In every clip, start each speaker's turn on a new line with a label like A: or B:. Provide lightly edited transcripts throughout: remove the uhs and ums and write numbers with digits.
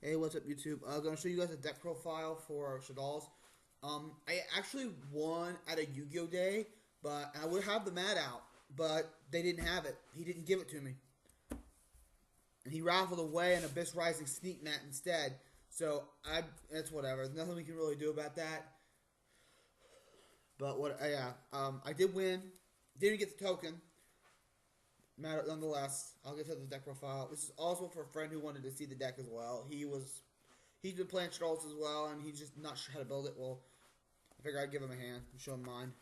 A: Hey, what's up, YouTube? I'm going to show you guys a deck profile for Shaddolls. I actually won at a Yugioh day, but I would have the mat out, but they didn't have it. He didn't give it to me. And he raffled away an Abyss Rising Sneak Mat instead. So, it's whatever. There's nothing we can really do about that. But, I did win. Didn't get the token. Matter nonetheless, I'll get to the deck profile. This is also for a friend who wanted to see the deck as well. He's been playing Shaddolls as well, and he's just not sure how to build it. Well, I figured I'd give him a hand and show him mine.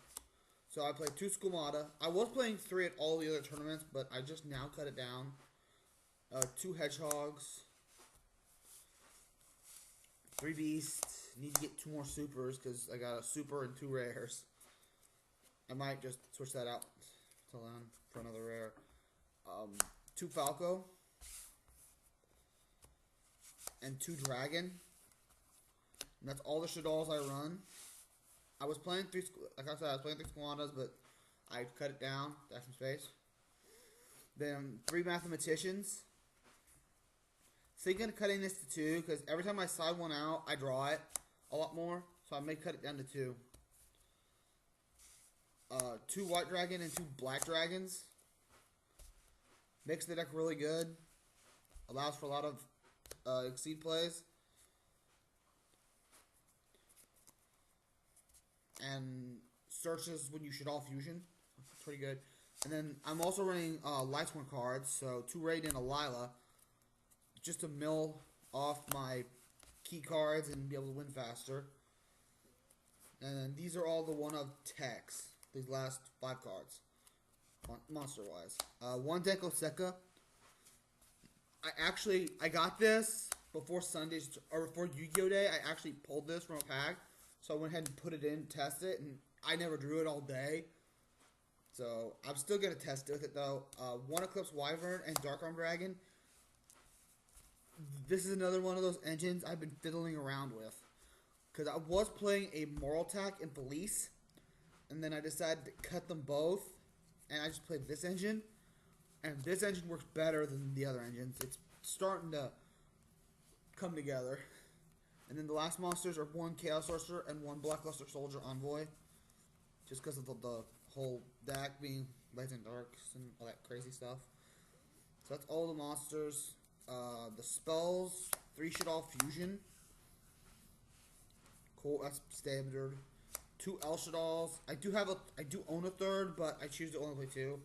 A: So I played 2 Skumata. I was playing 3 at all the other tournaments, but I just now cut it down. 2 Hedgehogs, 3 Beasts. Need to get 2 more Supers because I got a Super and 2 Rares. I might just switch that out till then for another Rare. 2 Falco and 2 Dragon, and that's all the Shaddolls I run. I was playing 3, like I said, I was playing 3 Squanas, but I cut it down to have some space. Then 3 Mathematicians. Thinking of cutting this to 2 because every time I side one out, I draw it a lot more, so I may cut it down to 2. 2 White Dragon and 2 Black Dragons. Makes the deck really good. Allows for a lot of Exceed plays. And searches when you Shaddol Fusion. Pretty good. And then I'm also running Lightsworn cards. So 2 Raid and a Lila. Just to mill off my key cards and be able to win faster. And then these are all the one of techs. These last 5 cards. Monster-wise. 1 Denko Seka. I got this before Sunday's, or before Yu-Gi-Oh! Day. I actually pulled this from a pack. So I went ahead and put it in, test it, and I never drew it all day. So I'm still going to test it with it, though. 1 Eclipse Wyvern and Dark Arm Dragon. This is another one of those engines I've been fiddling around with. Because I was playing a Moral Attack and Felis. And then I decided to cut them both. And I just played this engine, and this engine works better than the other engines. It's starting to come together. And then the last monsters are 1 Chaos Sorcerer and 1 Blackluster Soldier Envoy, just because of the whole deck being lights and darks and all that crazy stuff. So that's all the monsters. The spells, 3 Shaddol Fusion. Cool, that's standard. 2 El Shaddolls. I do own a 3rd, but I choose to only play 2.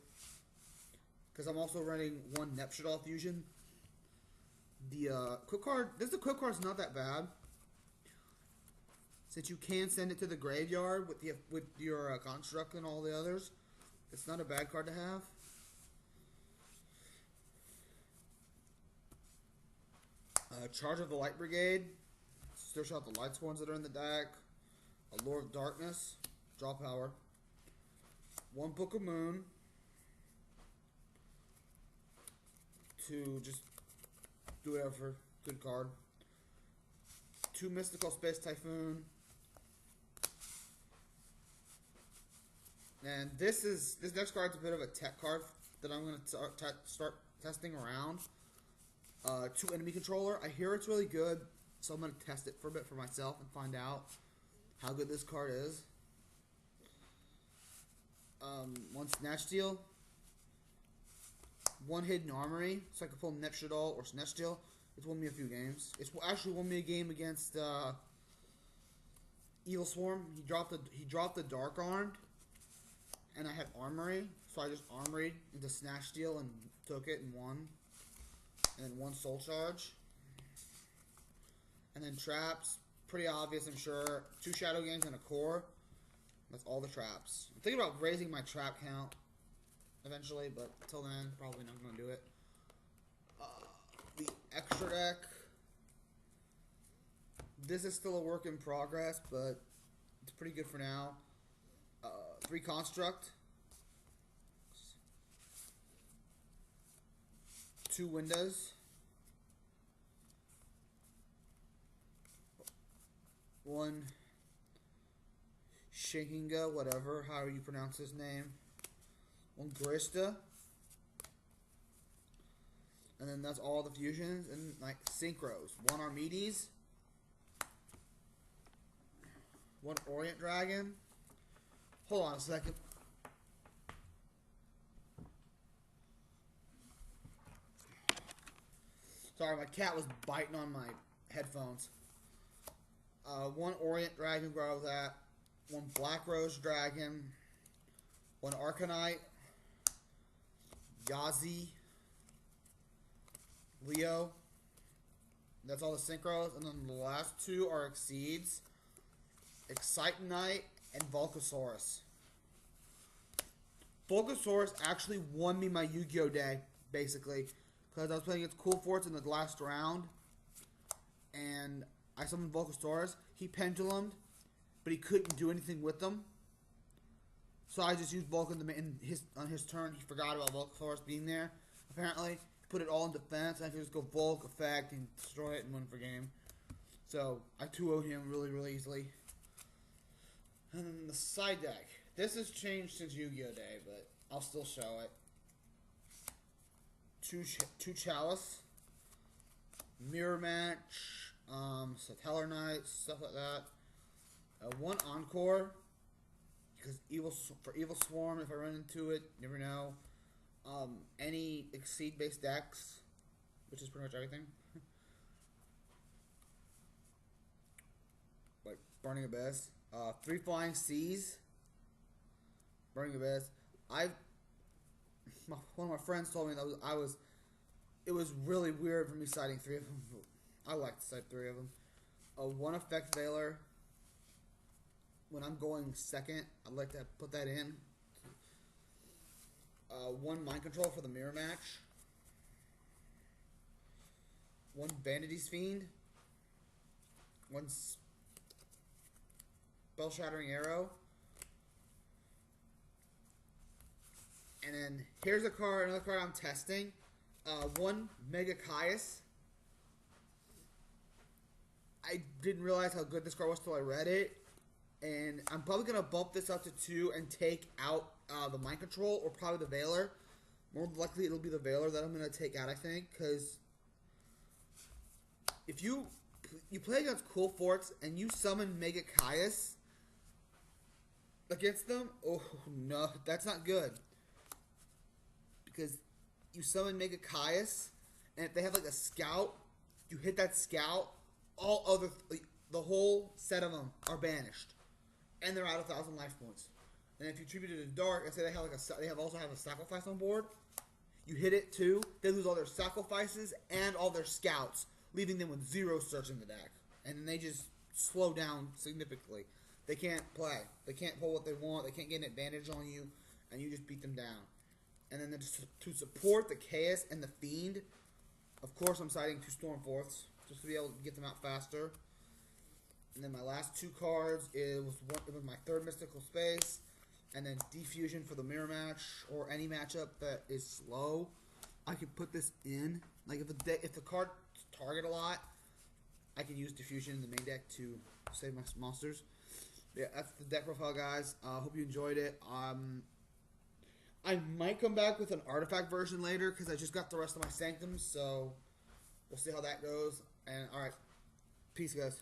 A: Because I'm also running 1 Nep Shaddol Fusion. The quick card, the quick card's not that bad. Since you can send it to the graveyard with your construct and all the others, it's not a bad card to have. Charge of the Light Brigade. Search out the Lightsworns that are in the deck. A Lord of Darkness, draw power. 1 Book of Moon to just do whatever, good card. 2 Mystical Space Typhoon, and this next card's a bit of a tech card that I'm gonna start testing around. 2 Enemy Controller. I hear it's really good, so I'm gonna test it for a bit for myself and find out how good this card is. 1 Snatch Steal. 1 Hidden Armory, so I can pull Nep Shaddol or Snatch Steal. It's won me a few games. It's actually won me a game against Evil Swarm. He dropped the Dark Armed, and I had Armory, so I just Armored into Snatch Steal and took it and won. And then 1 Soul Charge. And then traps. Pretty obvious, I'm sure. 2 Shadow Games and a Core. That's all the traps. I'm thinking about raising my trap count eventually, but until then, probably not going to do it. The extra deck. This is still a work in progress, but it's pretty good for now. 3 Construct. 2 Windows. 1 Shahinga, whatever, however you pronounce his name. 1 Grista. And then then that's all the fusions and like synchros. 1 Armides, 1 Orient Dragon. Hold on a second. Sorry, my cat was biting on my headphones. 1 Orient Dragon, grab that. 1 Black Rose Dragon. 1 Arcanite. Yazi. Leo. That's all the synchros. And then the last 2 are Exceeds. Excitnite and Volcasaurus. Volcasaurus actually won me my Yu-Gi-Oh! Day, basically. Because I was playing against Cool Forts in the last round. And I summoned Volcasaurus. He pendulumed, but he couldn't do anything with them. So I just used Vulcan on his turn. He forgot about Volcasaurus being there, apparently. He put it all in defense. I could just go Volk, effect, and destroy it and win for game. So I 2-0'd him really, really easily. And then the side deck. This has changed since Yu-Gi-Oh! Day, but I'll still show it. 2 Chalice. Mirror Match. Satellar Knights, stuff like that. 1 Encore. Because Evil Swarm, if I run into it, you never know. Any Exceed-based decks, which is pretty much everything. Like Burning Abyss. 3 Flying Seas. Burning Abyss. One of my friends told me that it was really weird for me citing 3 of them. I like to cite 3 of them. 1 Effect Veiler. When I'm going second, I'd like to put that in. 1 Mind Control for the Mirror Match. 1 Vanity's Fiend. 1 Spell Shattering Arrow. And then here's another card I'm testing. 1 Mega Caius. I didn't realize how good this card was till I read it. And I'm probably going to bump this up to 2 and take out the Mind Control or probably the Veiler. More likely it'll be the Veiler that I'm going to take out, I think. Because if you play against Cool Forts and you summon Mega Caius against them, oh no, that's not good. Because you summon Mega Caius, and if they have like a scout, you hit that scout, the whole set of them are banished, and they're out 1,000 life points. And if you tribute it to dark, and say they also have a sacrifice on board, you hit it too, they lose all their sacrifices and all their scouts, leaving them with 0 search in the deck, and then they just slow down significantly. They can't play, they can't pull what they want, they can't get an advantage on you, and you just beat them down. And then to support the Chaos and the Fiend, of course I'm citing 2 Stormforths, just to be able to get them out faster. And then my last 2 cards, it was my 3rd Mystical Space, and then Defusion for the Mirror Match, or any matchup that is slow. I could put this in. Like if the cards target a lot, I can use Diffusion in the main deck to save my monsters. Yeah, that's the deck profile, guys. Hope you enjoyed it. I might come back with an artifact version later because I just got the rest of my sanctums, so we'll see how that goes. And alright, peace, guys.